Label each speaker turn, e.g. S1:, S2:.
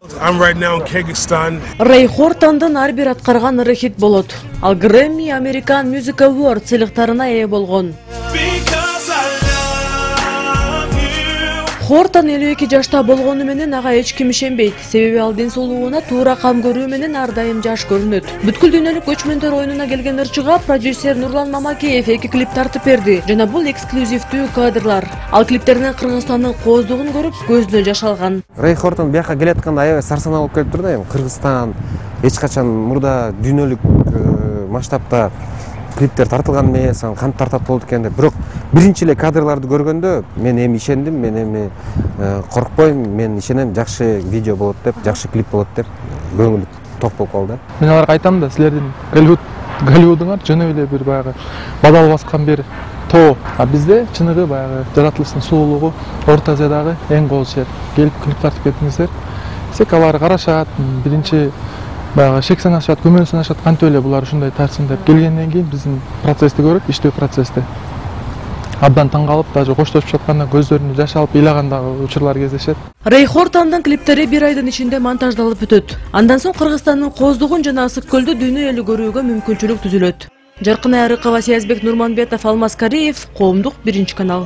S1: I'm right now in Kyrgyzstan.
S2: Рэй Хортандын ар бир аткарган ыры хит болот. Ал Grammy American Music Award сыйлыктарына ээ болгон. Хортон 52 жашта болгону менен ага эч ким ишенбейт. Себеби ал ден соолугуна туура кам көрүү менен ар дайым жаш көрүнөт. Бүткүл дүйнөлүк көчмөндөр оюнуна келген ырчыга продюсер Нурлан Мамакеев 2 клип тартып берди. Жана бул эксклюзивдүү кадрлар. Ал клиптерден Кыргызстандын кооздугун көрүп, көзүнө жаш алган.
S3: Рэй Хортон бияка келатканда аябай сарсанаа болуп келип турду. Кыргызстан эч качан мурда дүйнөлүк масштабта клиптер тартылган эмес, кантип тартат болду экен деп. Бирок биринчи эле кадрларды көргөндө мен эми ишендим, мен эми коркпойм, мен ишенем, жакшы видео болот деп, жакшы клип болот деп көңүл ток болуп калды.
S4: Мен аларга айтам да, силердин Голливудуңар жөн эле бир баягы бадал баскан бир тоо. А бизде чыныгы баягы жаратылыштын сулуулугу Орто Азиядагы эң кооз жер. Келип клип тартып кеттиңиздер. Сек алар карашат, биринчи баягы шек санашат, көмөлө санашат, кантип эле булар ушундай тартсын деп келгенден кийин биздин процессти көрүп, иштөө процессти абдан таң калып, даже коштошуп жатканда көздөрүнө жаш алып ыйлагандагы учурлар кездешет.
S2: Рэй Хортондун клиптери 1 айдын ичинде монтаждалып бүтөт. Андан соң Кыргызстандын кооздугун жана Ысык көлдү дүйнө элү көрүүгө мүмкүнчүлүк түзүлөт. Жаркын Айрыкова, Сиязбек Нурманбетов, Алмаз Кариев, Коомдук 1 канал.